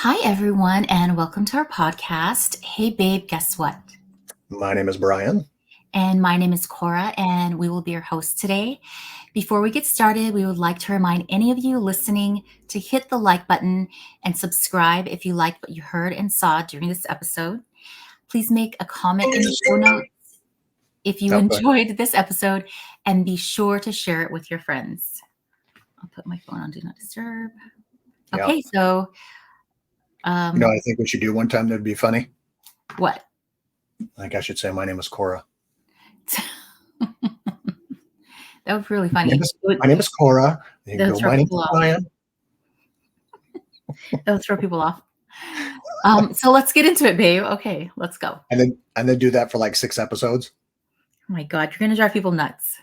Hi, everyone, and welcome to our podcast. Hey, babe, guess what? My name is Brian. And my name is Cora, and we will be your hosts today. Before we get started, we would like to remind any of you listening to hit the like button and subscribe if you liked what you heard and saw during this episode. Please make a comment in the show notes if you Okay. enjoyed this episode, and be sure to share it with your friends. I'll put my phone on Do Not Disturb. Yeah. Okay, so You know, I think we should do one time that'd be funny. what? I think I should say my name is Cora. That was really funny. My name is Cora. You That can would go, throw my name is people off. Brian. That would throw people off. So let's get into it, babe. Okay, let's go. And then do that for like 6 episodes. Oh my God, you're gonna drive people nuts.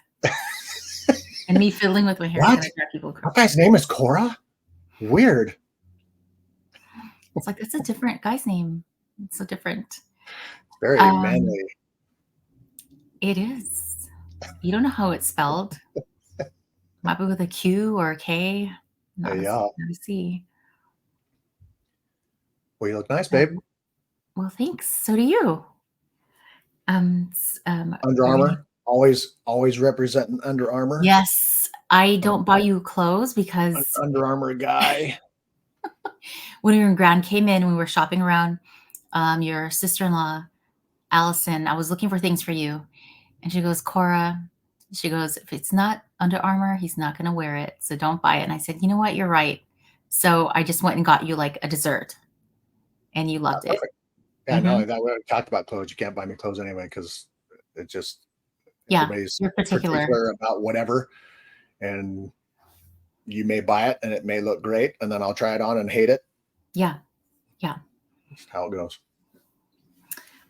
And me fiddling with my hair is What? gonna drive people That crazy. guy's name is Cora? Weird. It's like that's a different guy's name. It's so different. Very manly. It is. You don't know how it's spelled. Might be with a Q or a K. Not Yeah. a C. Well, you look nice, babe. Well, thanks. So do you. Under Armour. Always representing Under Armour. Yes, I don't buy you clothes because Under Armour guy. when we were in Grand Cayman, we were shopping around. Your sister-in-law, Allison, I was looking for things for you. And she goes, Cora, she goes, if it's not Under Armour, he's not going to wear it. So don't buy it. And I said, you know what? You're right. So I just went and got you like a dessert. And you loved it. Perfect. Yeah, no, that we talked about clothes. You can't buy me clothes anyway because it just everybody's you're particular about whatever. And you may buy it and it may look great, and then I'll try it on and hate it. Yeah. That's how it goes.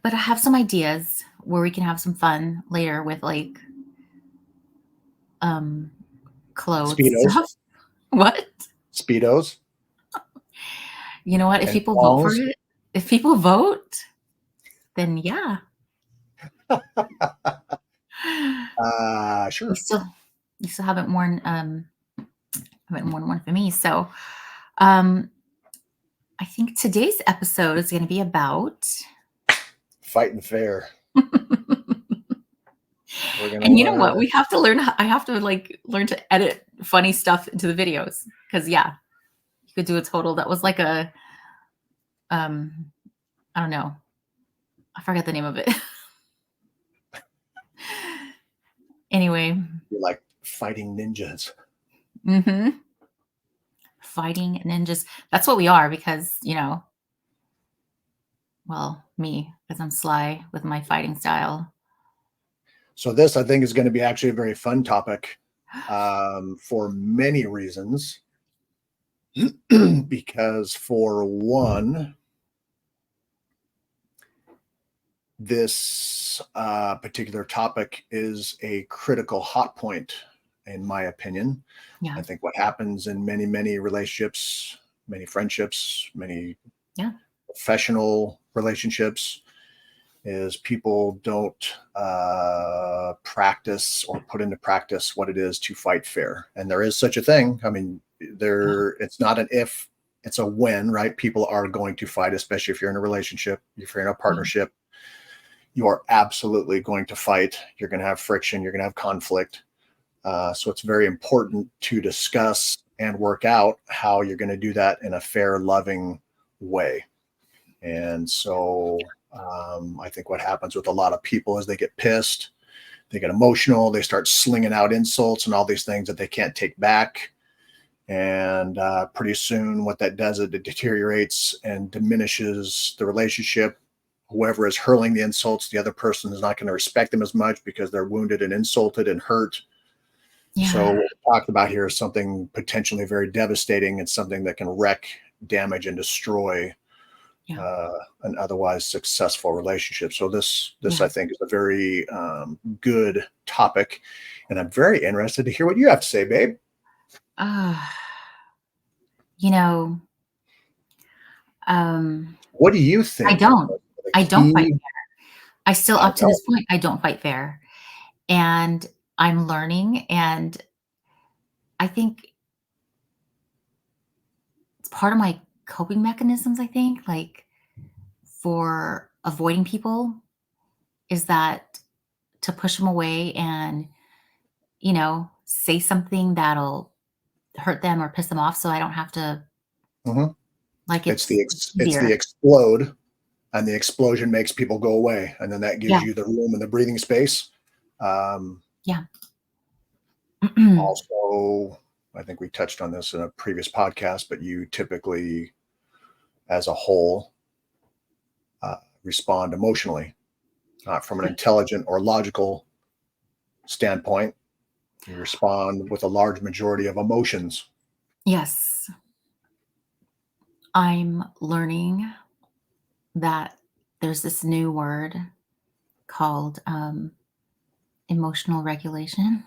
But I have some ideas where we can have some fun later with like clothes. Speedos. Stuff. What? Speedos. You know what? If people vote for it, if people vote, then yeah. Sure. You still haven't worn one for me. So I think today's episode is going to be about fighting fair. And you know what? We have to learn. I have to learn to edit funny stuff into the videos because you could do a total. That was like a, I don't know. I forgot the name of it. Anyway. You're like fighting ninjas. Mm-hmm. Fighting ninjas. That's what we are because, well, me, because I'm sly with my fighting style. So this, I think, is going to be actually a very fun topic for many reasons. Because for one, this particular topic is a critical hot point, in my opinion. Yeah. I think what happens in many, many relationships, many friendships, many professional relationships is people don't practice or put into practice what it is to fight fair. And there is such a thing. I mean, it's not an if, it's a when, right? People are going to fight, especially if you're in a relationship, if you're in a partnership, you are absolutely going to fight. You're going to have friction. You're going to have conflict. So it's very important to discuss and work out how you're going to do that in a fair, loving way. And so I think what happens with a lot of people is they get pissed, they get emotional, they start slinging out insults and all these things that they can't take back. And pretty soon what that does is it deteriorates and diminishes the relationship. Whoever is hurling the insults, the other person is not going to respect them as much because they're wounded and insulted and hurt. Yeah. So what we talked about here is something potentially very devastating. It's something that can wreck, damage, and destroy an otherwise successful relationship. So this I think is a very good topic, and I'm very interested to hear what you have to say, babe. What do you think? I don't fight fair. I still, up to this point, I don't fight fair, and I'm learning, and I think it's part of my coping mechanisms, I think, like for avoiding people, is that to push them away and, say something that'll hurt them or piss them off so I don't have to, Mhm. like, It's it's it's the easier. explode, and the explosion makes people go away, and then that gives Yeah. you the room and the breathing space. Um, Yeah. Also, I think we touched on this in a previous podcast, but you typically, as a whole, respond emotionally, not from an intelligent or logical standpoint. You respond with a large majority of emotions. Yes. I'm learning that there's this new word called emotional regulation.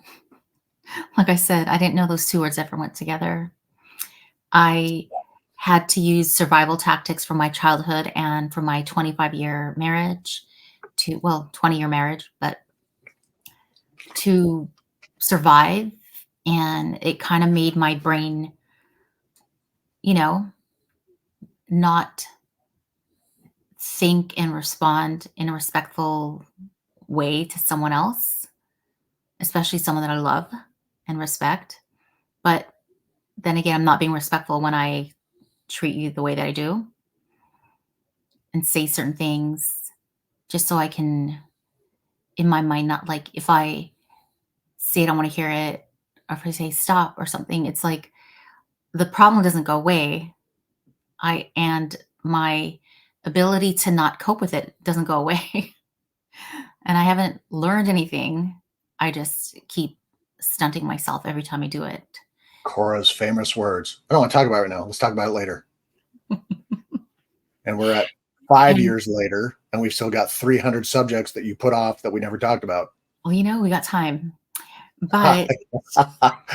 Like I said, I didn't know those two words ever went together. I had to use survival tactics from my childhood and from my 25-year marriage to, well, 20-year marriage, but to survive. And it kind of made my brain, you know, not think and respond in a respectful way to someone else, especially someone that I love and respect. But then again, I'm not being respectful when I treat you the way that I do and say certain things just so I can, in my mind, not like if I say I don't want to hear it or if I say stop or something, it's like the problem doesn't go away. And my ability to not cope with it doesn't go away. And I haven't learned anything. I just keep stunting myself every time I do it. Cora's famous words. I don't want to talk about it right now. Let's talk about it later. And we're at 5 And years later, and we've still got 300 subjects that you put off that we never talked about. well, we got time. But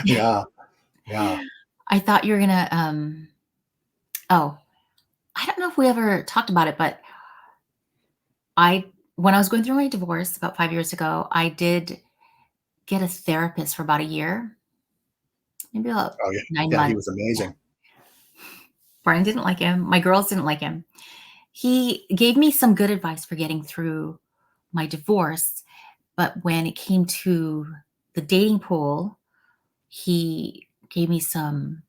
Yeah, yeah. I thought you were gonna oh, I don't know if we ever talked about it, but I when I was going through my divorce about 5 years ago, I did get a therapist for about a year, maybe about Oh, yeah. 9 Yeah, he months. was amazing. Brian didn't like him. My girls didn't like him. He gave me some good advice for getting through my divorce, but when it came to the dating pool, he gave me some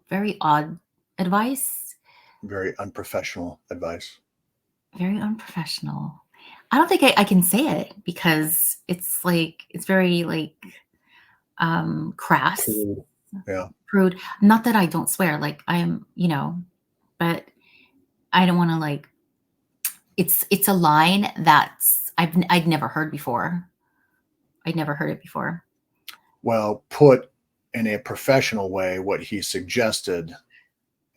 very odd advice, Very unprofessional advice. very unprofessional. I don't think I can say it because it's like it's very like crass, Crude. Yeah. crude. Not that I don't swear, like I'm, but I don't want to like it's a line that's I'd never heard before. I'd never heard it before. Well, put in a professional way, what he suggested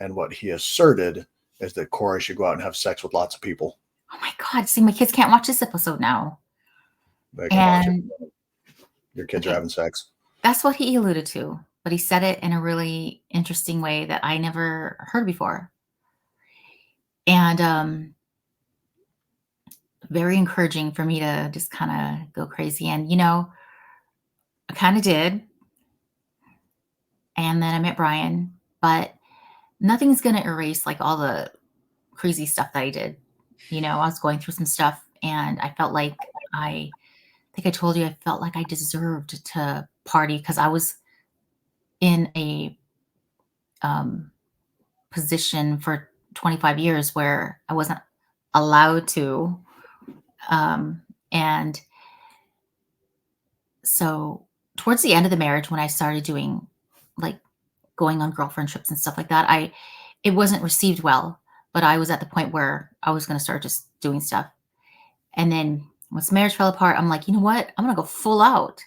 and what he asserted is that Cora should go out and have sex with lots of people. Oh my god, see my kids can't watch this episode now. They can watch it. And Your kids are okay, having sex. that's what he alluded to, but he said it in a really interesting way that I never heard before. And very encouraging for me to just kind of go crazy. And I kind of did. And then I met Brian, but nothing's going to erase like all the crazy stuff that I did. I was going through some stuff and I felt like I think I told you I felt like I deserved to party because I was in a um, position for 25 years where I wasn't allowed to. And so towards the end of the marriage, when I started doing like going on girlfriend trips and stuff like that, it wasn't received well, but I was at the point where I was going to start just doing stuff. And then once marriage fell apart, I'm like, you know what? I'm going to go full out.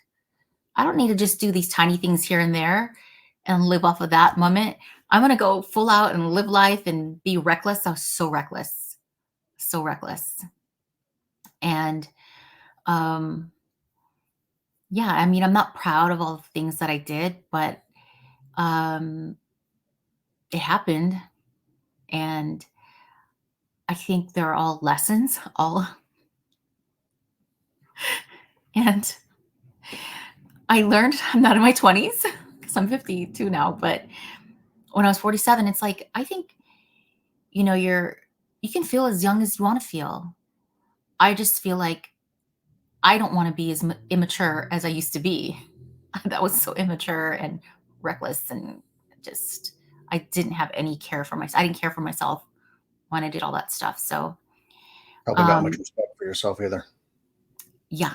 I don't need to just do these tiny things here and there and live off of that moment. I'm going to go full out and live life and be reckless. I was so reckless, so reckless. And um, yeah, I mean, I'm not proud of all the things that I did, but um, it happened. And I think they're all lessons, all. And I learned I'm not in my 20s because I'm 52 now. But when I was 47, it's like, I think you can feel as young as you want to feel. I just feel like I don't want to be as immature as I used to be. That was so immature and reckless, and just I didn't have any care for myself. I didn't care for myself when I did all that stuff. So, Probably not much um, respect for yourself either. yeah,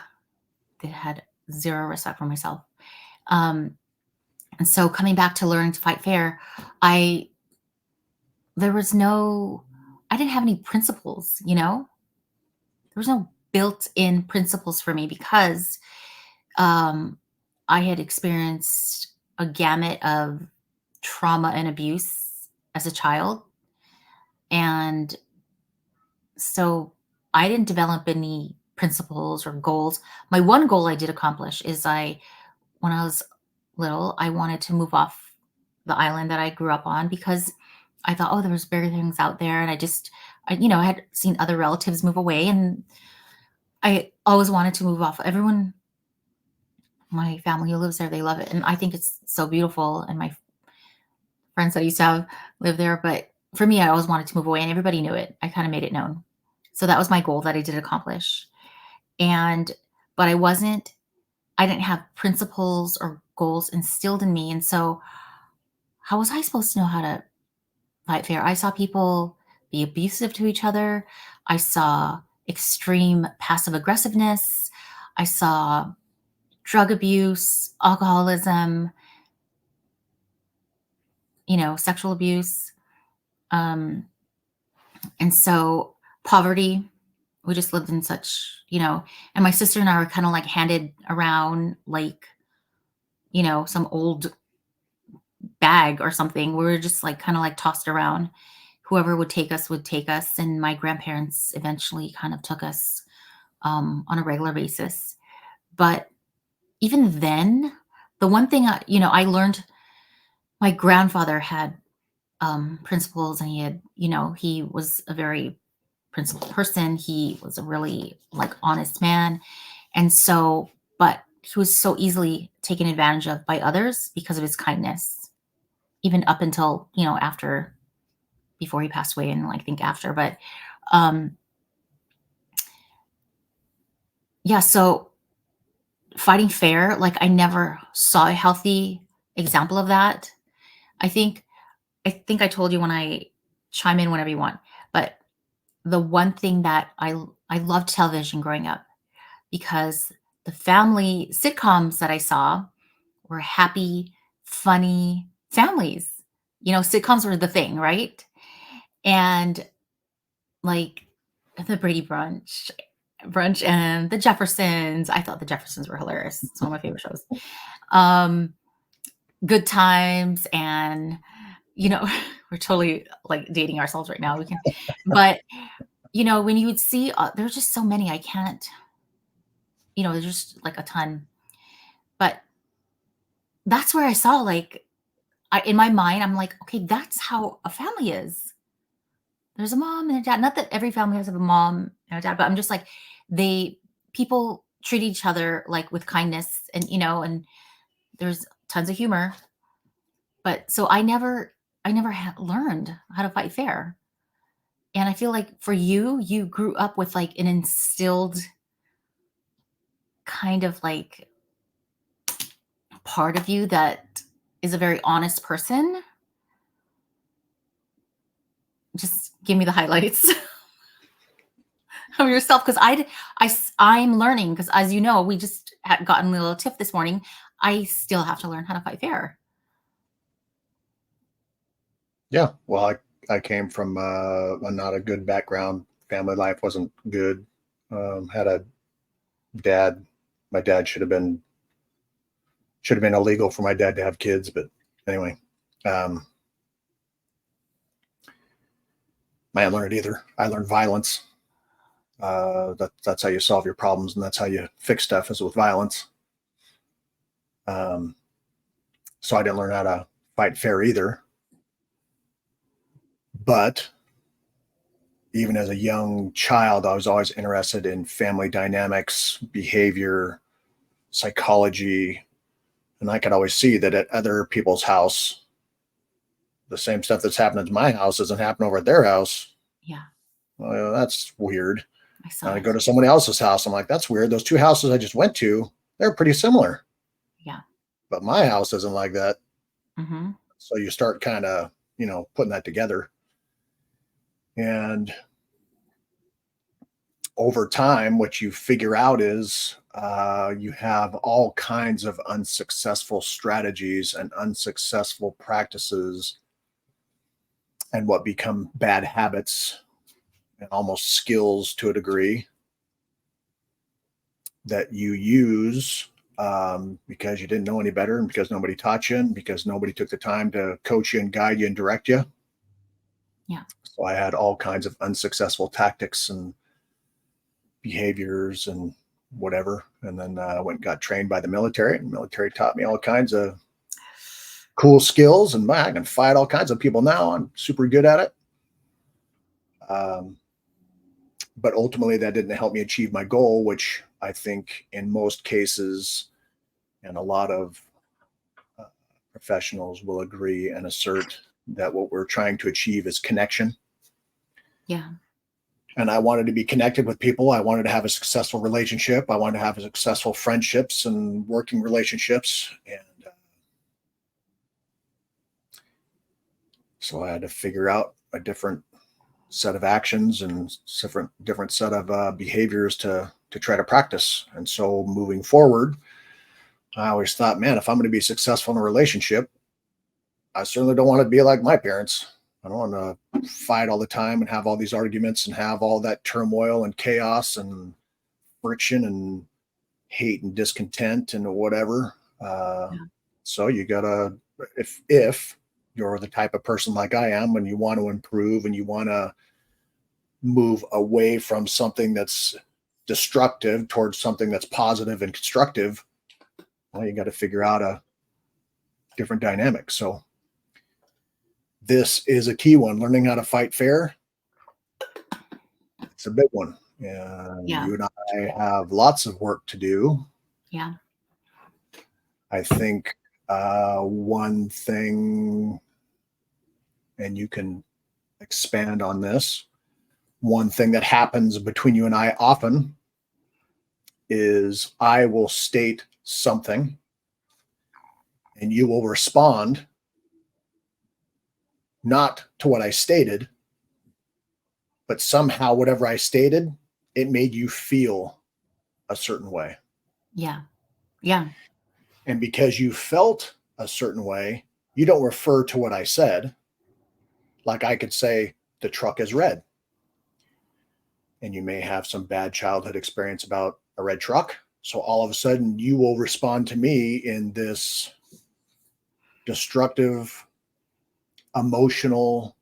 they had zero respect for myself. Um, and so coming back to learning to fight fair, I there was no, I didn't have any principles. There was no built-in principles for me because um, I had experienced a gamut of trauma and abuse as a child. And so I didn't develop any principles or goals. My one goal I did accomplish is when I was little, I wanted to move off the island that I grew up on because I thought, oh, there was better things out there. And I had seen other relatives move away, and I always wanted to move off. My family who lives there, they love it. And I think it's so beautiful. And my friends that I used to have live there. But for me, I always wanted to move away, and everybody knew it. I kind of made it known. So that was my goal that I did accomplish. And, but I didn't have principles or goals instilled in me. And so, how was I supposed to know how to fight fair? I saw people be abusive to each other. I saw extreme passive aggressiveness. I saw drug abuse, alcoholism, sexual abuse. Um, and so poverty, we just lived in and my sister and I were kind of like handed around like, some old bag or something. We were just like kind of like tossed around. Whoever would take us would take us. And my grandparents eventually kind of took us on a regular basis. But even then, the one thing I learned, my grandfather had principles, and he was a very principled person. He was a really like honest man. And so, but he was so easily taken advantage of by others because of his kindness, even up until, before he passed away, and I think after. But um, yeah, so fighting fair, like I never saw a healthy example of that. I think, I told you, when I chime in whenever you want, but the one thing that I loved television growing up, because the family sitcoms that I saw were happy, funny families. Sitcoms were the thing, right? And like the Brady Brunch and the Jeffersons. I thought the Jeffersons were hilarious. It's one of my favorite shows. Um, Good Times, and we're totally like dating ourselves right now. But when you would see, there's just so many. I can't, there's just like a ton. But that's where I saw like, in my mind, I'm like, okay, that's how a family is. There's a mom and a dad. Not that every family has a mom and a dad, but I'm just like, people treat each other like with kindness, and there's tons of humor. But so I never learned how to fight fair. And I feel like for you grew up with like an instilled kind of like part of you that is a very honest person. Just give me the highlights of yourself, because I'm learning, because as you know, we just had gotten a little tip this morning. I still have to learn how to fight fair. Yeah. Well, I came from not a good background. Family life wasn't good. Had a dad. My dad should have been illegal for my dad to have kids, but anyway, um, I didn't learn it either. I learned violence. That's how you solve your problems, and that's how you fix stuff, is with violence. Um, so I didn't learn how to fight fair either. But even as a young child, I was always interested in family dynamics, behavior, psychology, and I could always see that at other people's house, the same stuff that's happening to my house doesn't happen over at their house. Yeah. Well, that's weird. I And saw I it. go to somebody else's house. I'm like, that's weird. Those two houses I just went to, they're pretty similar, Yeah. but my house isn't like that. Mhm. So you start kind of, putting that together. And over time, what you figure out is you have all kinds of unsuccessful strategies and unsuccessful practices and what become bad habits and almost skills to a degree that you use because you didn't know any better and because nobody taught you and because nobody took the time to coach you and guide you and direct you. Yeah. So I had all kinds of unsuccessful tactics and behaviors and whatever. And then I went and got trained by the military, and the military taught me all kinds of cool skills. And I can fight all kinds of people now. I'm super good at it. Um, but ultimately, that didn't help me achieve my goal, which I think in most cases, and a lot of uh, professionals will agree and assert that what we're trying to achieve is connection. Yeah. And I wanted to be connected with people. I wanted to have a successful relationship. I wanted to have successful friendships and working relationships. And so I had to figure out a different set of actions and different set of behaviors to try to practice. And so moving forward, I always thought, man, if I'm going to be successful in a relationship, I certainly don't want to be like my parents. I don't want to fight all the time and have all these arguments and have all that turmoil and chaos and friction and hate and discontent and whatever. Yeah. So you gotta, if you're the type of person like I am, and you want to improve and you want to move away from something that's destructive towards something that's positive and constructive, well, you got to figure out a different dynamic. So this is a key one. Learning how to fight fair. It's a big one. And Yeah. you and I have lots of work to do. Yeah. I think one thing, and you can expand on this, one thing that happens between you and I often is I will state something and you will respond not to what I stated, but somehow whatever I stated, it made you feel a certain way. Yeah. Yeah. And because you felt a certain way, you don't refer to what I said. Like I could say, the truck is red. And you may have some bad childhood experience about a red truck. So all of a sudden, you will respond to me in this destructive, emotional,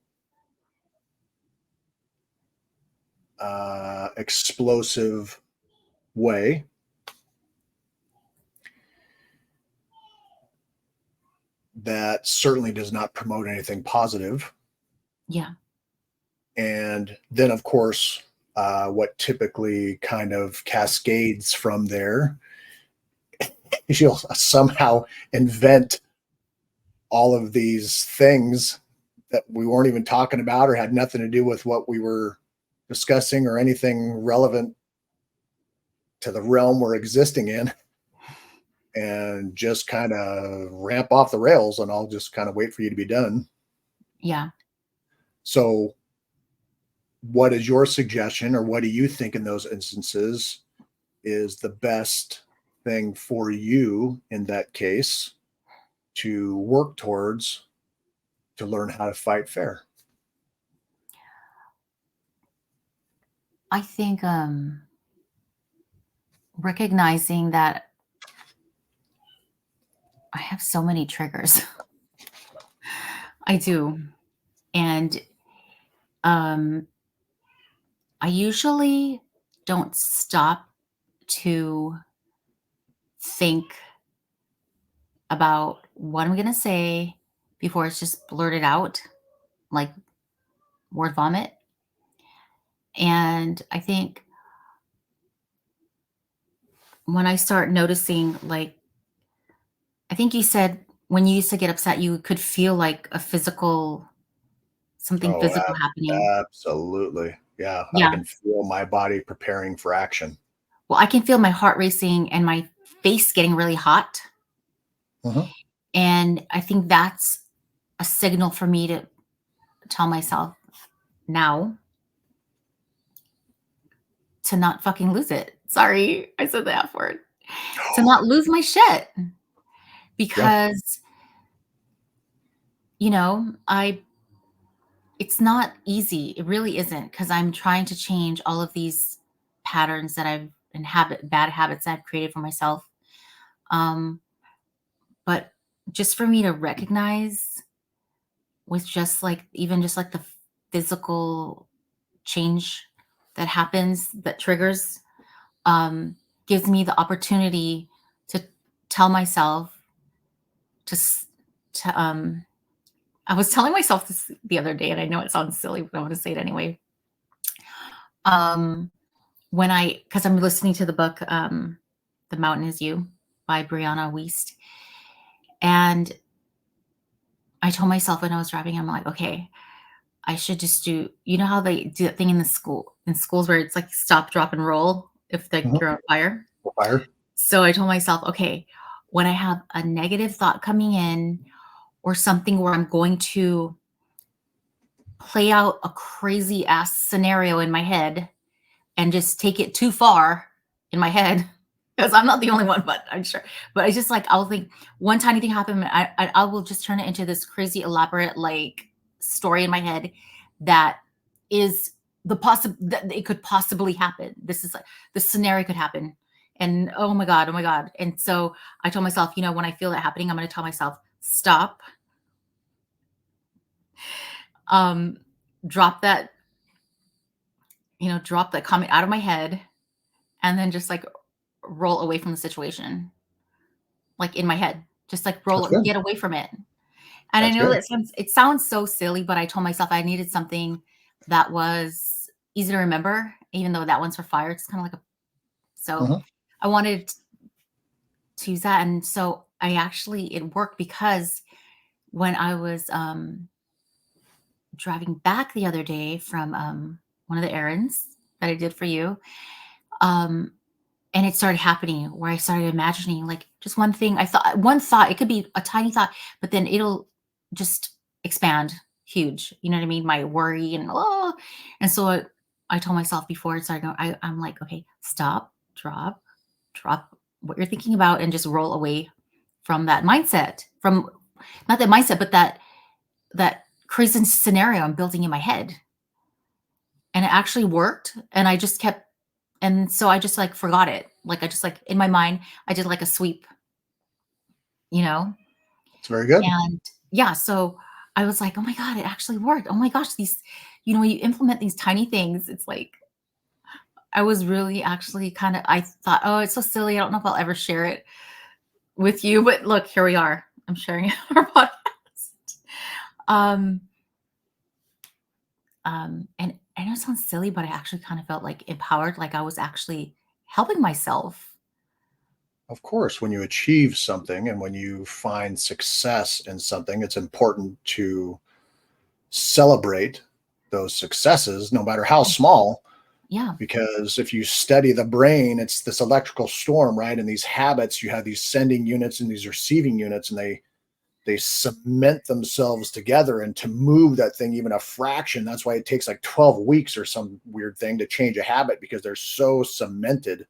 explosive way that certainly does not promote anything positive. Yeah. And then, of course, what typically kind of cascades from there is you'll somehow invent all of these things that we weren't even talking about or had nothing to do with what we were discussing or anything relevant to the realm we're existing in, and just kind of ramp off the rails, and I'll just kind of wait for you to be done. Yeah. So what is your suggestion, or what do you think in those instances is the best thing for you in that case to work towards to learn how to fight fair? I think recognizing that I have so many triggers. I do. And um I usually don't stop to think about what I'm going to say before it's just blurted out like word vomit. And I think when I start noticing, like, I think you said when you used to get upset, you could feel like a physical something Oh, physical happening. absolutely. Yeah, I Yeah. can feel my body preparing for action. Well, I can feel my heart racing and my face getting really hot, Mhm. and I think that's a signal for me to tell myself now to not fucking lose it. Sorry, I said the F word. To not lose my shit Yeah, because, you know, I it's not easy. It really isn't because I'm trying to change all of these patterns that I've and bad habits that I've created for myself. Um, but just for me to recognize with just like even just like the physical change that happens that triggers um, gives me the opportunity to tell myself to s- to I was telling myself this the other day, and I know it sounds silly, but I want to say it anyway. Um, when I because I'm listening to the book "The Mountain Is You" by Brianna Wiest, and I told myself when I was driving, I'm like, okay, I should just do. You know how they do that thing in the school in schools where it's like stop, drop, and roll if mhm. you're on fire. Fire. So I told myself, okay, when I have a negative thought coming in or something where I'm going to play out a crazy ass scenario in my head and just take it too far in my head because I'm not the only one, but I'm sure. But I just like I'll think one tiny thing happened, I will just turn it into this crazy elaborate like story in my head that is the possible that it could possibly happen. This is like this scenario could happen, and oh my god. And so I told myself, you know, when I feel that happening, I'm going to tell myself stop, um, drop that, you know, drop that comment out of my head, and then just like roll away from the situation like in my head, just like That's roll good. get away from it. And I That's know good. that sounds so silly, but I told myself I needed something that was easy to remember, even though that one's for fire. It's kind of like a so Mhm. I wanted to use that. And so I actually it worked because when I was driving back the other day from one of the errands that I did for you, um, and it started happening where I started imagining like just one thought, it could be a tiny thought, but then it'll just expand huge. You know what I mean? My worry and oh, and so I told myself before it started going, I'm like, okay, stop, drop what you're thinking about and just roll away from that mindset. From not that mindset, but that crazy scenario I'm building in my head. And it actually worked. And I just kept and so I just like forgot it. Like I just like in my mind, I did like a sweep, you know? It's very good. And yeah, so I was like, "Oh my god, it actually worked. Oh my gosh, these you know, when you implement these tiny things, it's like I was really actually kind of I thought, "Oh, it's so silly. I don't know if I'll ever share it with you." But look, here we are. I'm sharing it on our podcast. Um and I know it sounds silly, but I actually kind of felt like empowered, like I was actually helping myself. Of course, when you achieve something and when you find success in something, it's important to celebrate those successes, no matter how small, Yeah. because if you study the brain, it's this electrical storm, right? And these habits, you have these sending units and these receiving units, and they cement themselves together. And to move that thing even a fraction, that's why it takes like 12 weeks or some weird thing to change a habit, because they're so cemented.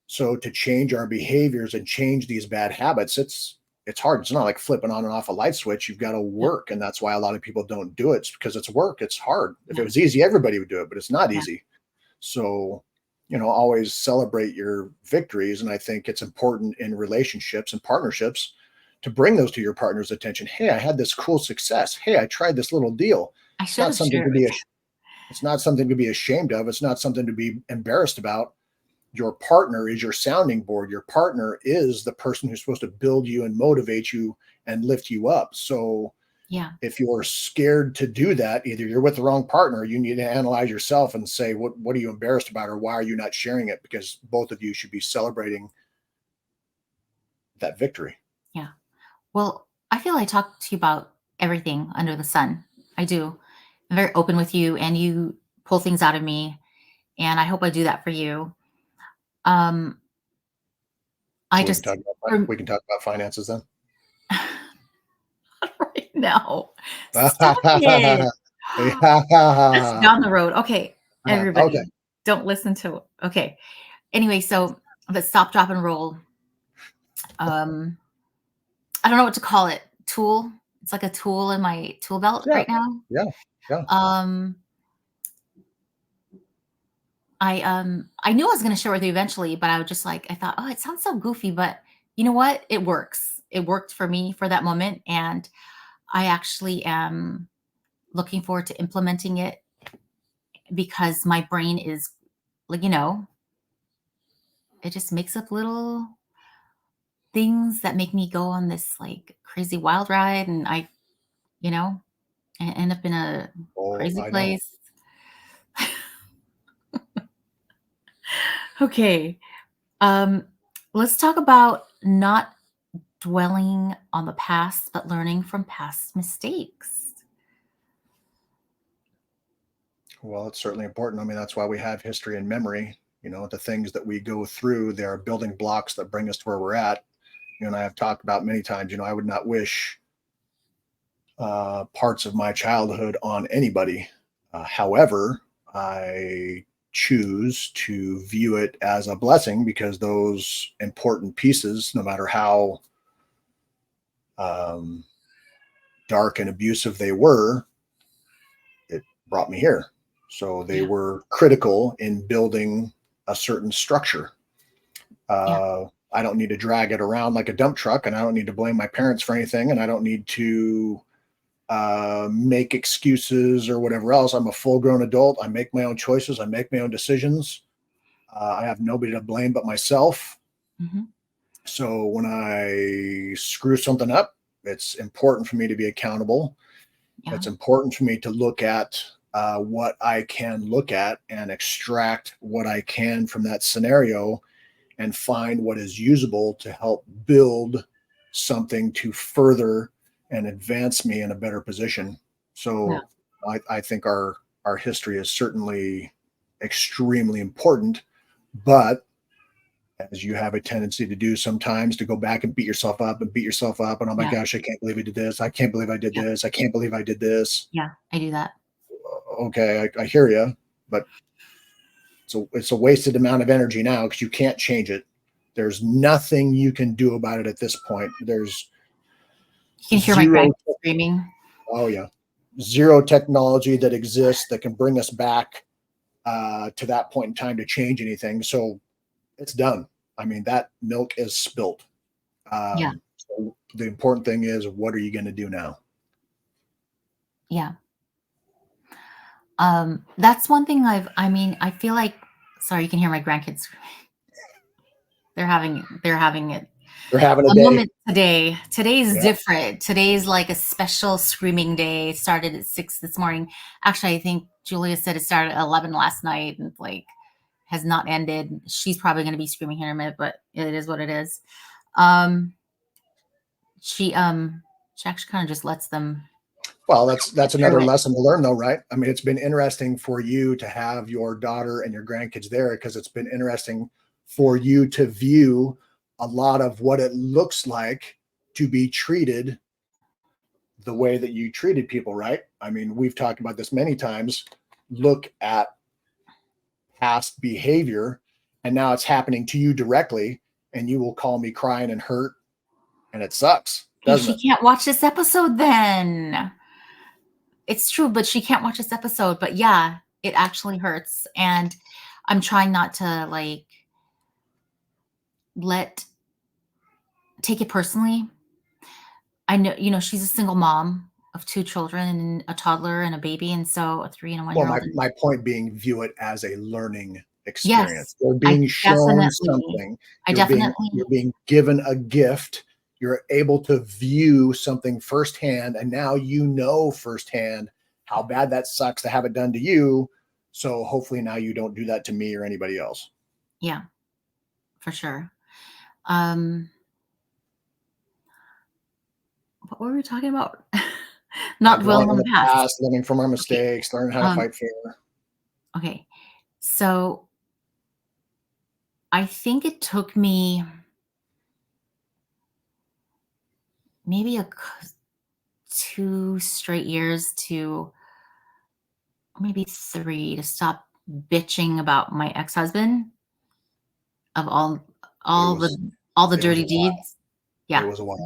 So to change our behaviors and change these bad habits, it's hard. It's not like flipping on and off a light switch. You've got to Yeah. work. And that's why a lot of people don't do it. It's because it's work. It's hard. If it Yeah. was easy, everybody would do it, but it's not Yeah. easy. So, always celebrate your victories. And I think it's important in relationships and partnerships to bring those to your partner's attention. Hey, I had this cool success. Hey, I tried this little deal. I It's should not have something shared to it with be it's not something to be ashamed of. It's not something to be embarrassed about. Your partner is your sounding board. Your partner is the person who's supposed to build you and motivate you and lift you up. So Yeah. if you're scared to do that, either you're with the wrong partner, you need to analyze yourself and say, what are you embarrassed about, or why are you not sharing it? Because both of you should be celebrating that victory. Yeah. Well, I feel I talk to you about everything under the sun. I do. I'm very open with you, and you pull things out of me, and I hope I do that for you. Um, I So just we for can talk about finances then. right now. Stop it. That's Yeah. down the road. Okay, Okay. everybody, don't listen to okay. Anyway, so the stop, drop, and roll, um, I don't know what to call it. Tool. It's like a tool in my tool belt Yeah. right now. Yeah. Yeah. Um, I knew I was gonna share with you eventually, but I was just like, I thought, "Oh, it sounds so goofy," but you know what? It works. It worked for me for that moment, and I actually am looking forward to implementing it because my brain is like, it just makes up little things that make me go on this, like, crazy wild ride, and you know, end up in a Oh, crazy I know. place. Okay, um, let's talk about not dwelling on the past, but learning from past mistakes. Well, it's certainly important. I mean, that's why we have history and memory. The things that we go through, they are building blocks that bring us to where we're at. And I have talked about many times, I would not wish parts of my childhood on anybody. However, I choose to view it as a blessing because those important pieces, no matter how um, dark and abusive they were, it brought me here. So they Yeah, were critical in building a certain structure. yeah, I don't need to drag it around like a dump truck, and I don't need to blame my parents for anything, and I don't need to make excuses or whatever else. I'm a full grown adult. I make my own choices. I make my own decisions. I have nobody to blame but myself. mhm, So when I screw something up, it's important for me to be accountable. yeah, It's important for me to look at what I can look at and extract what I can from that scenario and find what is usable to help build something to further and advance me in a better position. yeah, So I think our history is certainly extremely important, but as you have a tendency to do sometimes, to go back and beat yourself up and beat yourself up and, oh my yeah, gosh, I can't believe I did this, I can't believe I did yeah, this, I can't believe I did this. yeah, I do that. Okay, I hear you, but it's a wasted amount of energy now because you can't change it. There's nothing you can do about it at this point. There's You can hear my zero. grandkids screaming. Oh yeah, zero technology that exists that can bring us back to that point in time to change anything. So it's done. I mean, that milk is spilt. Yeah, So the important thing is, what are you going to do now? yeah. That's one thing I mean, I feel like sorry, you can hear my grandkids. They're having it They're having a a day. moment today. Today's Yeah. different. Today's like a special screaming day. It started at 6 this morning. Actually, I think Julia said it started at 11 last night and like has not ended. She's probably going to be screaming here in a minute, but it is what it is. Um, she um she actually kind of just lets them Well, that's get through another it. lesson to learn, though, right? I mean, it's been interesting for you to have your daughter and your grandkids there because it's been interesting for you to view a lot of what it looks like to be treated the way that you treated people, right? I mean, we've talked about this many times. Look at past behavior, and now it's happening to you directly, and you will call me crying and hurt, and it sucks, Okay, doesn't she it? can't watch this episode then. It's true, but she can't watch this episode. But yeah, it actually hurts. And I'm trying not to like let take it personally. I know, she's a single mom of two children and a toddler and a baby, and so a 3 and a 1 Well, year my old. And my point being, view it as a learning yes, experience. You're I being shown definitely, something. I You're definitely, being given a gift. You're able to view something firsthand, and now you know firsthand how bad that sucks to have it done to you. So hopefully now you don't do that to me or anybody else. yeah, for sure. Um, what were we talking about? Not Not dwelling dwelling on on the the past. past, learning from our Okay. mistakes, learning how to Um, fight fair. okay. So I think it took me maybe 2 straight years to maybe 3 to stop bitching about my ex-husband of It all was the all the it was a dirty while. deeds. It Yeah. was a while.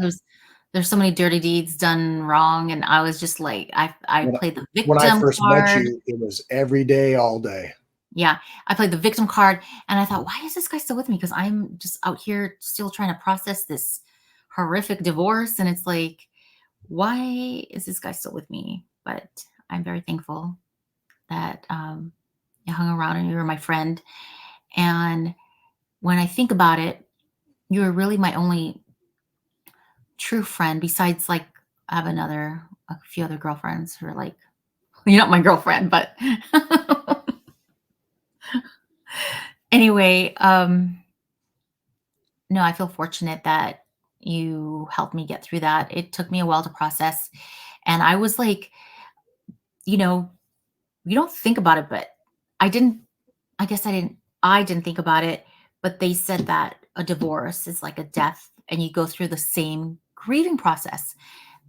There's so many dirty deeds done wrong, and I was just like, I When I played the when I victim first met card. you, it was every day, all day. Yeah, I played the victim card, and I thought, "Why is this guy still with me? Because 'Cause I'm just out here still trying to process this horrific divorce," and it's like, "Why is this guy still with me?" But I'm very thankful that, you hung around and you were my friend, and when I think about it, you were really my only true friend besides, like, I have a few other girlfriends who are like, you're not my girlfriend, but anyway, no, I feel fortunate that you helped me get through that. It took me a while to process, and I was like, you know, you don't think about it, but I didn't I guess I didn't think about it, but they said that a divorce is like a death and you go through the same grieving process.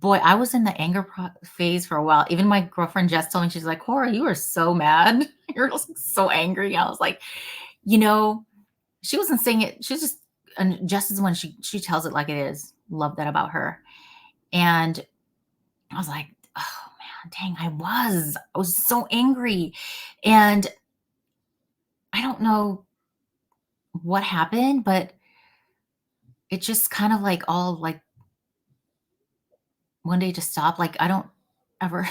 Boy, I was in the anger phase for a while. Even my girlfriend Jess told me, she's like, Cora, you were so mad. You're just so angry. I was like, you know, she wasn't saying it. She's just, and Jess is when she tells it like it is. Love that about her. And I was like, oh man, dang, I was so angry. And I don't know what happened, but it just kind of like all like one day just stopped. Like I don't ever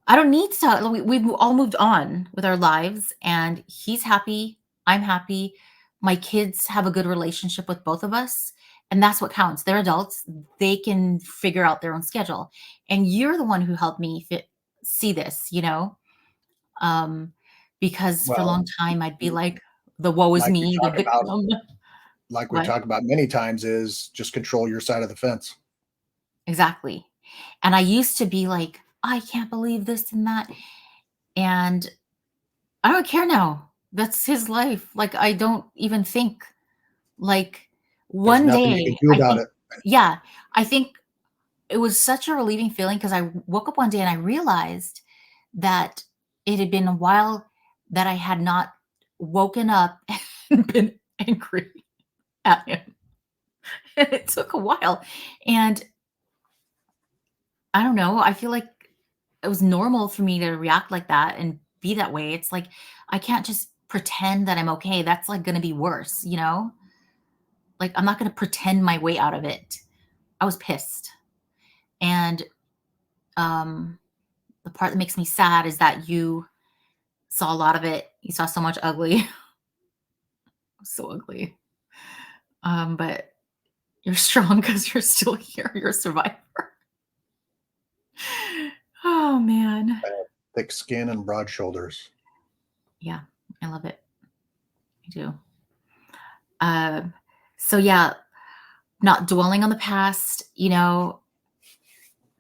I don't need to. Like, we've all moved on with our lives, and he's happy. I'm happy. My kids have a good relationship with both of us, and that's what counts. They're adults; they can figure out their own schedule. And you're the one who helped me see this, um, because for a Well, long time I'd be like, "The woe is like we me, the talk about victim." like we What talk about many times is just control your side of the fence. exactly? And I used to be like, "I can't believe this and that," and I don't care now. That's his life. Like, I don't even think, like, There's one nothing you can day, do I about think it. yeah, I think it was such a relieving feeling because I woke up one day and I realized that it had been a while that I had not woken up and been angry at him. And it took a while. And I don't know, I feel like it was normal for me to react like that and be that way. It's like I can't just pretend that I'm okay. That's like going to be worse, you know? Like I'm not going to pretend my way out of it. I was pissed. And um the part that makes me sad is that you saw a lot of it. You saw so much ugly. So ugly. But you're strong cuz you're still here. You're a survivor. Oh man. I have thick skin and broad shoulders. Yeah, I love it. I do. Um so yeah, not dwelling on the past,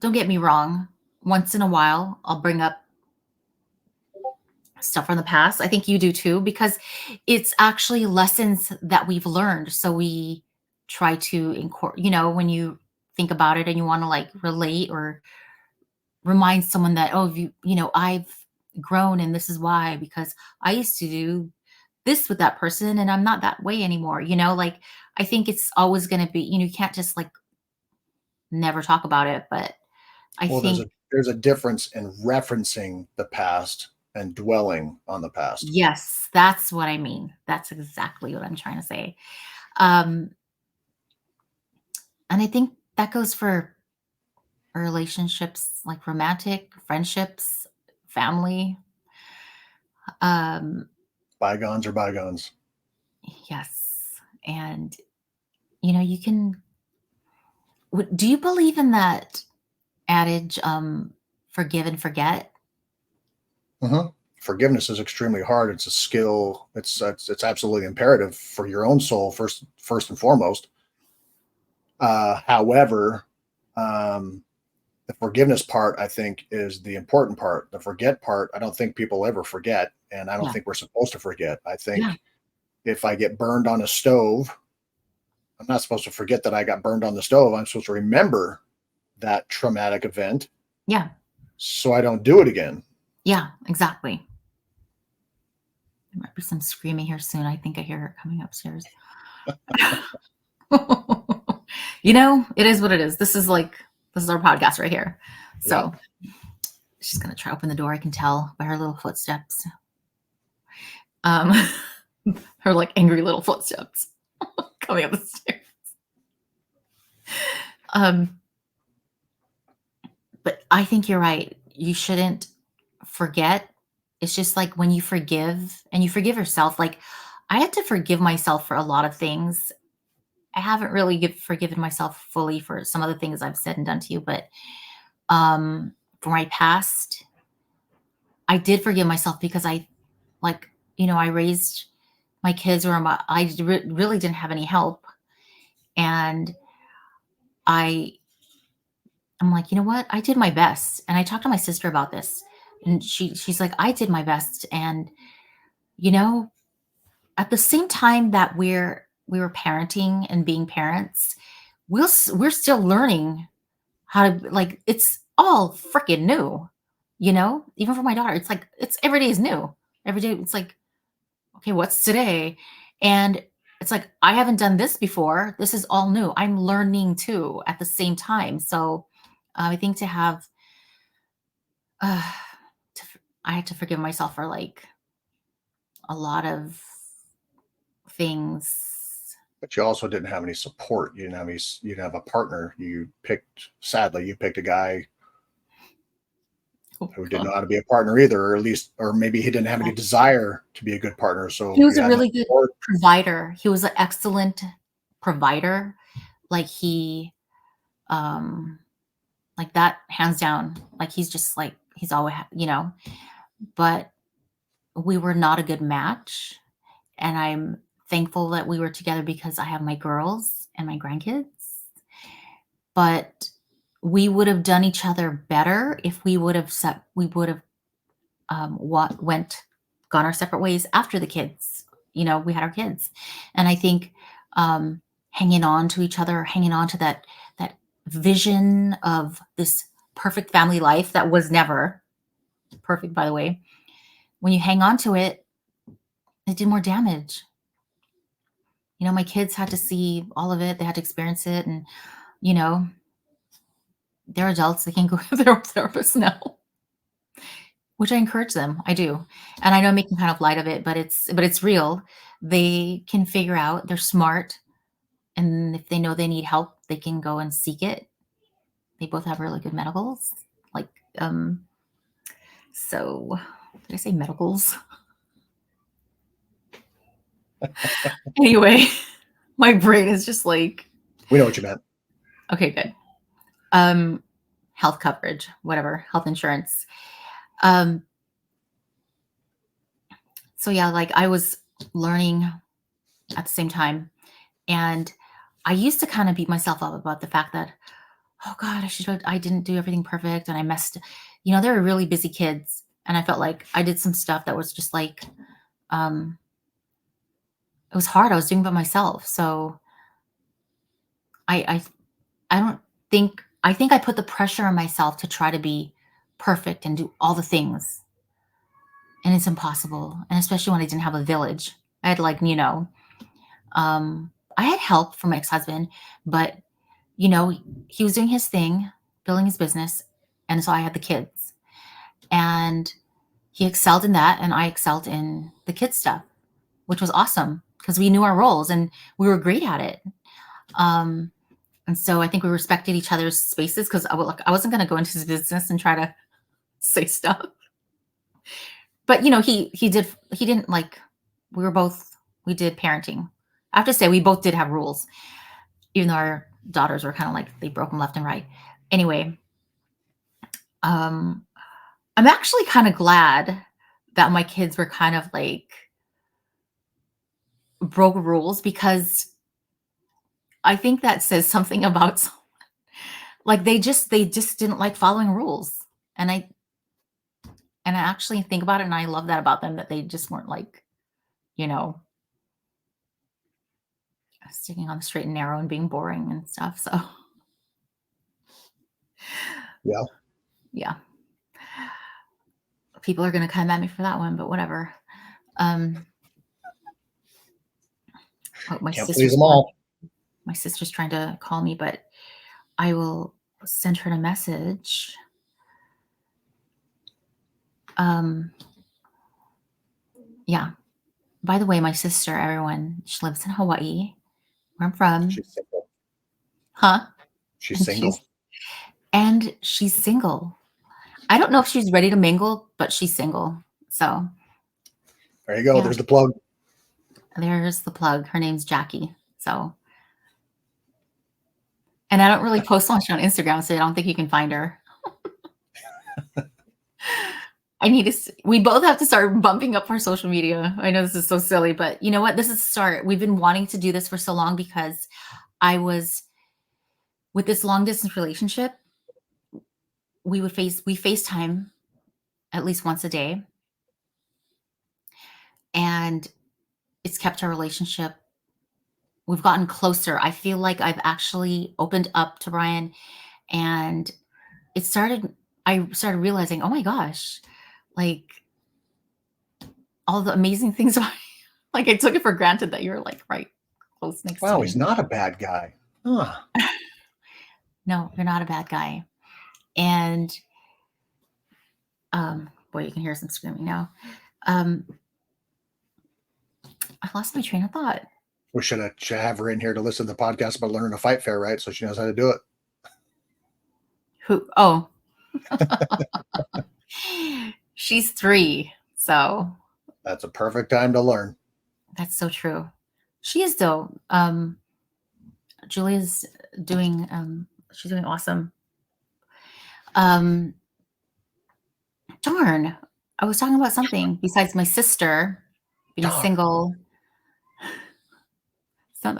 don't get me wrong. Once in a while, I'll bring up stuff from the past. I think you do too, because it's actually lessons that we've learned. So we try to incorporate, when you think about it and you want to like relate or remind someone that, oh, I've grown and this is why, because I used to do this with that person and I'm not that way anymore. Like I think it's always going to be, you can't just like never talk about it. But I Well, think there's a difference in referencing the past and dwelling on the past. yes, that's what I mean. That's exactly what I'm trying to say. Um, and I think that goes for relationships, like romantic, friendships, family. Um, Bygones are bygones. yes. And, you can, do you believe in that adage, forgive and forget? Mhm. Forgiveness is extremely hard. It's a skill. It's absolutely imperative for your own soul first and foremost. However, Um, the forgiveness part, I think, is the important part. The forget part, I don't think people ever forget, and I don't Yeah. think we're supposed to forget. I Yeah. think if I get burned on a stove, I'm not supposed to forget that I got burned on the stove. I'm supposed to remember that traumatic event Yeah. so I don't do it again. Yeah. Exactly. There might be some screaming here soon. I think I hear her coming upstairs. It is what it is. This is our podcast right here. Yeah. So she's gonna try to open the door. I can tell by her little footsteps. Um, her like angry little footsteps coming up the stairs. Um, but I think you're right. You shouldn't forget. It's just like when you forgive and you forgive yourself. Like I had to forgive myself for a lot of things. I haven't really forgiven myself fully for some of the things I've said and done to you, but for my past, I did forgive myself because like, I raised my kids where really didn't have any help. And I, I'm like, you know what? I did my best. And I talked to my sister about this and she's like, I did my best. And, you know, at the same time that we were parenting and being parents, we're still learning how to, like, it's all freaking new, even for my daughter. It's like, it's every day is new. Every day it's like, okay, what's today? And it's like, I haven't done this before. This is all new. I'm learning too at the same time. So I think to have, uh, I had to forgive myself for like a lot of things. But you also didn't have any support. You didn't have a partner. Sadly, you picked a guy Oh who didn't God. know how to be a partner either, or at least, or maybe he didn't have any desire to be a good partner. He So was you a had no really good support. provider. He was an excellent provider. Like um, like that, hands down. Like he's just like he's always, But we were not a good match, and I'm thankful that we were together because I have my girls and my grandkids. But we would have done each other better if we would have what went gone our separate ways after the kids. We had our kids, and I think um, hanging on to each other, hanging on to that vision of this perfect family life that was never perfect, by the way. When you hang on to it, it did more damage. My kids had to see all of it. They had to experience it, and you know, they're adults. They can go to their own therapist now, which I encourage them. I do. And I know I'm making kind of light of it, but it's real. They can figure out, they're smart, and if they know they need help, they can go and seek it. They both have really good medicals. Like, so did I say medicals? Anyway, my brain is just like, We know what you meant. okay, good. Um, Health coverage, whatever, health insurance. Um, so yeah, like I was learning at the same time. And I used to kind of beat myself up about the fact that, oh God, I didn't do everything perfect and I messed, they were really busy kids. And I felt like I did some stuff that was just like, um, it was hard. I was doing it by myself. So I, I don't I think I put the pressure on myself to try to be perfect and do all the things. And it's impossible. And especially when I didn't have a village, I had like, I had help from my ex-husband, but you know, he was doing his thing, building his business. And so I had the kids. And he excelled in that. And I excelled in the kids stuff, which was awesome because we knew our roles and we were great at it. Um, and so I think we respected each other's spaces because I wasn't going to go into his business and try to say stuff. But he didn't like, we did parenting. I have to say, we both did have rules, even though our daughters were kind of like, they broke them left and right. Anyway, Um, I'm actually kind of glad that my kids were kind of like broke rules because I think that says something about Like they just didn't like following rules. And I actually think about it and I love that about them that they just weren't like, you know, sticking on the straight and narrow and being boring and stuff. So Yeah. yeah. People are gonna come at me for that one, but whatever. Um oh, Can't please them all. my sister's trying to call me, but I will send her a message. Um yeah. By the way, my sister, everyone, she lives in Hawaii, where I'm from. She's single. Huh? She's And single. she's single. I don't know if she's ready to mingle, but she's single. So There you go. yeah, There's the plug. there's the plug. Her name's Jackie. So, and I don't really post much on Instagram, so I don't think you can find her. We both have to start bumping up our social media. I know this is so silly, but you know what? This is a start. We've been wanting to do this for so long because I was with this long distance relationship. We FaceTime at least once a day, and it's kept our relationship. We've gotten closer. I feel like I've actually opened up to Brian, and it started. I started realizing, oh my gosh, like all the amazing things. Like I took it for granted that you're like right close next to Wow, me. he's not a bad guy. Huh. No, you're not a bad guy. And boy, you can hear some screaming now. Um, I lost my train of thought. We should have her in here to listen to the podcast about learning to fight fair, right? So she knows how to do it. Who? Oh, she's 3. So That's a perfect time to learn. that's so true. She is though. Julia's doing she's doing awesome. Um darn. I was talking about something besides my sister being Darn. single.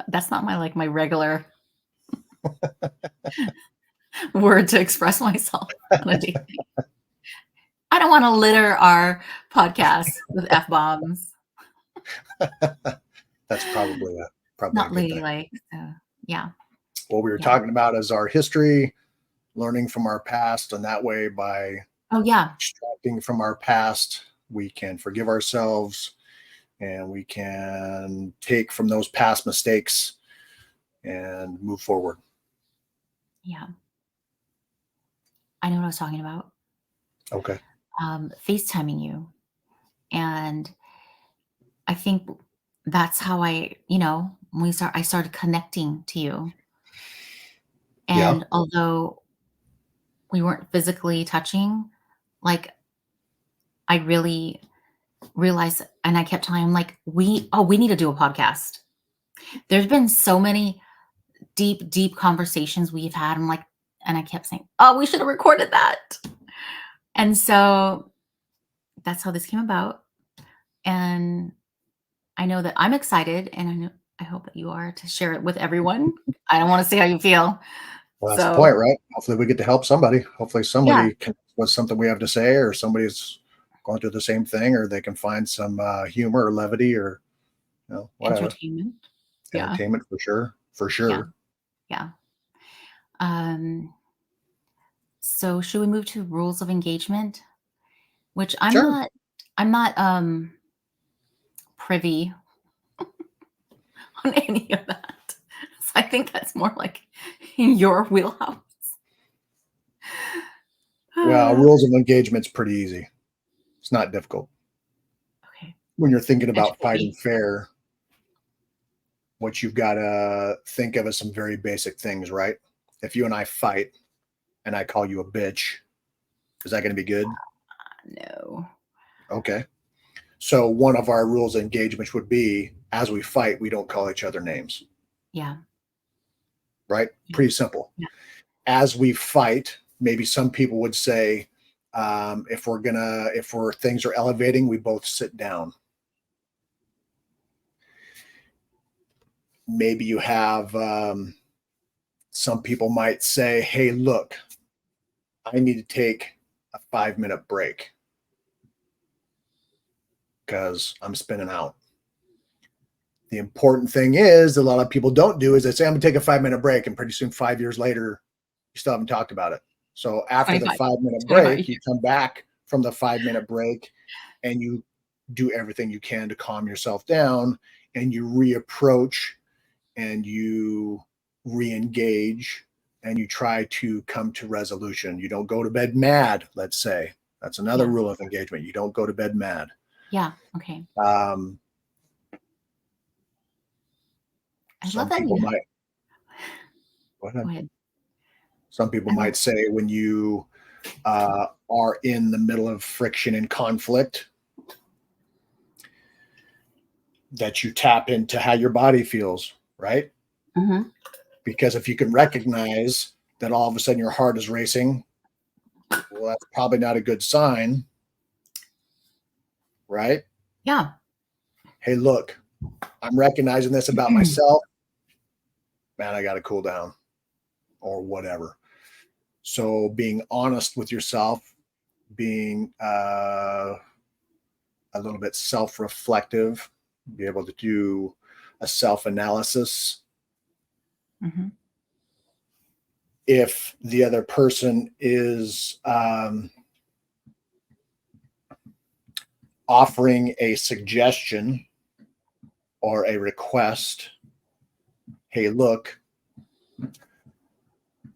That's not my like my regular word to express myself on a date. I don't want to litter our podcast with F bombs. That's probably a Not good thing. ladylike. So yeah. What we were Yeah. talking about is our history, learning from our past, and that way by Oh yeah. extracting from our past, we can forgive ourselves and we can take from those past mistakes and move forward. Yeah. I know what I was talking about. Okay. FaceTiming you. And I think that's how I started connecting to you. Yeah. And although we weren't physically touching, like I really realized, and I kept telling him like, we need to do a podcast. There's been so many deep, deep conversations we've had. I'm like, and I kept saying, oh, we should have recorded that. And so that's how this came about. And I know that I'm excited, and I hope that you are to share it with everyone. I don't want to say how you feel. Well, that's the So point, right? Hopefully we get to help somebody. Hopefully yeah, somebody can with something we have to say, or somebody's going through the same thing, or they can find some humor or levity or whatever. entertainment. Yeah, Entertainment for sure. For yeah, sure. yeah. Um, so should we move to rules of engagement? Which Sure. I'm not privy on any of that. So I think that's more like in your wheelhouse. Rules of engagement's pretty easy. It's not difficult. Okay, When you're thinking about educate fighting me. fair, what you've got to think of is some very basic things, right? If you and I fight and I call you a bitch, is that going to be good? No. Okay. So one of our rules of engagement would be as we fight, we don't call each other names, Yeah. right? Yeah. Pretty simple. Yeah. As we fight, maybe some people would say, if things are elevating, we both sit down. Maybe you have Some people might say, hey, look, I need to take a 5-minute break because I'm spinning out. The important thing is, a lot of people don't do is they say, I'm going to take a 5-minute break. And pretty soon, 5 years later, you still haven't talked about it. So after the 25, 5-minute 25 break, you years. come back from the 5-minute break and you do everything you can to calm yourself down, and you reapproach and you re-engage and you try to come to resolution. You don't go to bed mad, let's say. That's another Yeah. rule of engagement. You don't go to bed mad. Yeah. Okay. Um, I love some that people you might, go ahead. some people I love might say when you are in the middle of friction and conflict, that you tap into how your body feels, right? Mhm. Because if you can recognize that all of a sudden your heart is racing, well, that's probably not a good sign, right? Yeah. Hey, look, I'm recognizing this about myself. Man, I got to cool down or whatever. So being honest with yourself, being a little bit self-reflective, be able to do a self-analysis. Mhm. If the other person is offering a suggestion or a request, hey, look,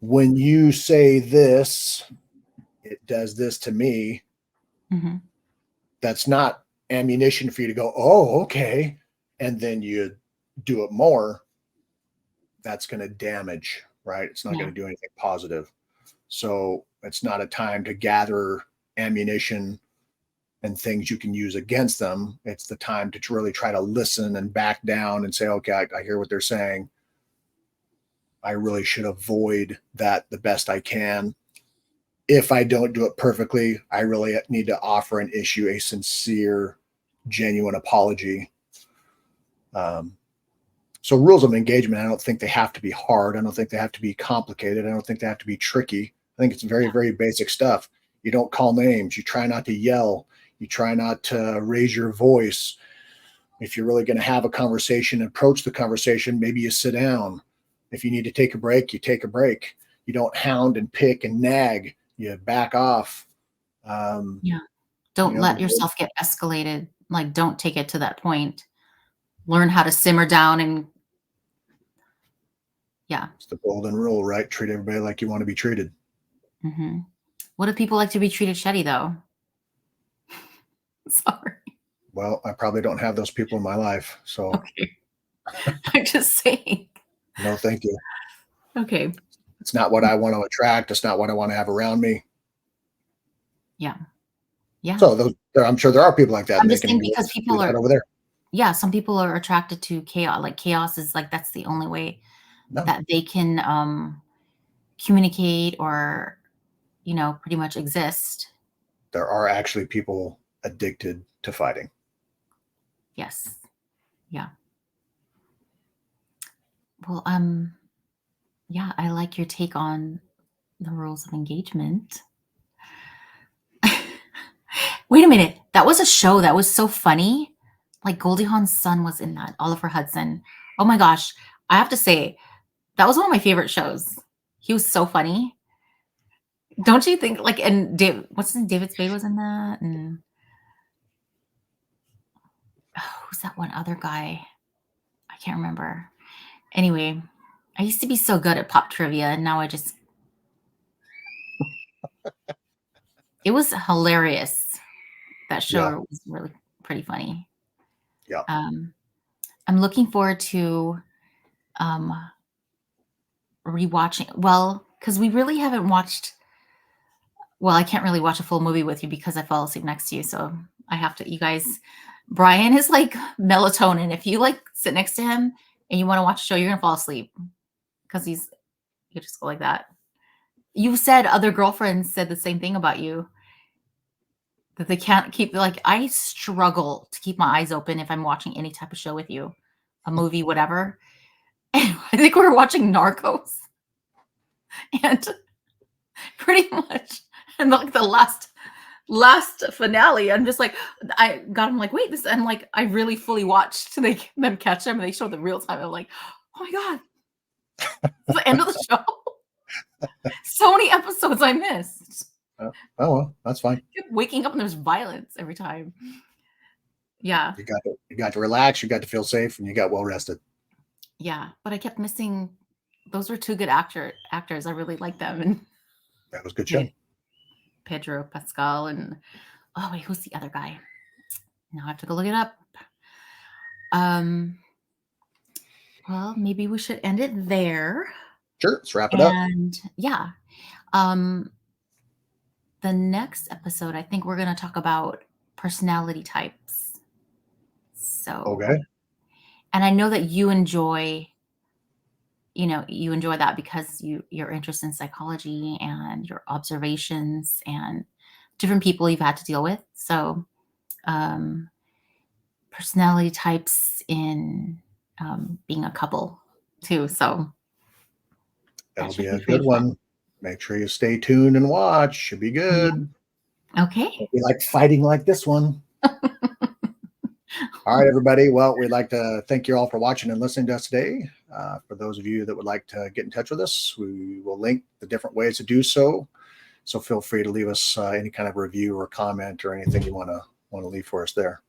when you say this, it does this to me. Mhm. That's not ammunition for you to go, oh, okay. And then you do it more. That's going to damage, right? It's not going Yeah. to do anything positive. So it's not a time to gather ammunition and things you can use against them. It's the time to really try to listen and back down and say, okay, I hear what they're saying. I really should avoid that the best I can. If I don't do it perfectly, I really need to offer an issue a sincere, genuine apology. Um, so rules of engagement, I don't think they have to be hard. I don't think they have to be complicated. I don't think they have to be tricky. I think it's very, Yeah. very basic stuff. You don't call names. You try not to yell. You try not to raise your voice. If you're really going to have a conversation, approach the conversation, maybe you sit down. If you need to take a break, you take a break. You don't hound and pick and nag. You back off. Um, Yeah. Don't the let goal, yourself get escalated. Like, don't take it to that point. Learn how to simmer down and yeah. it's the golden rule, right? Treat everybody like you want to be treated. Mhm. What do people like to be treated shitty though? Sorry. Well, I probably don't have those people in my life. So Okay. I'm just saying. no, thank you. Okay. It's not what I want to attract. It's not what I want to have around me. Yeah. Yeah. So those, I'm sure there are people like that, I'm and they just can saying do because people that are over there. yeah, some people are attracted to chaos. Like chaos is like that's the only way No, that they can communicate or, pretty much exist. there are actually people addicted to fighting. Yes. Yeah. Well, yeah, I like your take on the rules of engagement. Wait a minute. That was a show that was so funny. Like Goldie Hawn's son was in that, Oliver Hudson. Oh my gosh. I have to say, that was one of my favorite shows. He was so funny. Don't you think? Like, and what's his name? David Spade was in that, and oh, who's that one other guy? I can't remember. Anyway, I used to be so good at pop trivia, and now it was hilarious. That Yeah, show was really pretty funny. yeah. Um, I'm looking forward to um, rewatching. Well, because we really haven't watched. Well, I can't really watch a full movie with you because I fall asleep next to you. So I have to. You guys, Brian is like melatonin. If you like sit next to him and you want to watch a show, you're gonna fall asleep because you just go like that. You said other girlfriends said the same thing about you that they can't keep like I struggle to keep my eyes open if I'm watching any type of show with you, a movie, whatever. I think we were watching Narcos. And pretty much, and like the last finale, I'm just like, I'm like, wait, this, and like, I really fully watched them catch them, and they showed the real time. I'm like, oh my God, it's the end of the show. So many episodes I missed. Oh, well, that's fine. Kept waking up and there's violence every time. Yeah. You got to relax, you got to feel safe, and you got well rested. Yeah. But I kept missing, those were two good actors. I really liked them. And That was a good show. Pedro Pascal and, oh wait, who's the other guy? Now I have to go look it up. Well, maybe we should end it there. Sure, let's wrap it up. And yeah. The next episode, I think we're going to talk about personality types. So, Okay. and I know that you enjoy that because your interest in psychology and your observations and different people you've had to deal with. So, personality types in being a couple too. So That'll that be should a be pretty good fun. one. Make sure you stay tuned and watch. Should be good. Yeah. Okay. It'll be like fighting like this one. All right, everybody. Well, we'd like to thank you all for watching and listening to us today. For those of you that would like to get in touch with us, we will link the different ways to do so. So feel free to leave us any kind of review or comment or anything you want to leave for us there.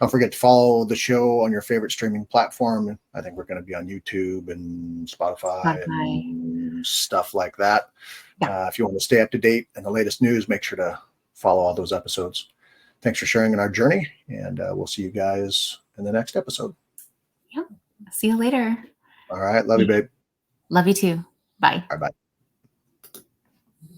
Don't forget to follow the show on your favorite streaming platform. I think we're going to be on YouTube and Spotify and stuff like that. Yeah. If you want to stay up to date and the latest news, make sure to follow all those episodes. Thanks for sharing in our journey, and we'll see you guys in the next episode. Yep. See you later. All right. Love you, babe. Love you too. Bye. All right, bye.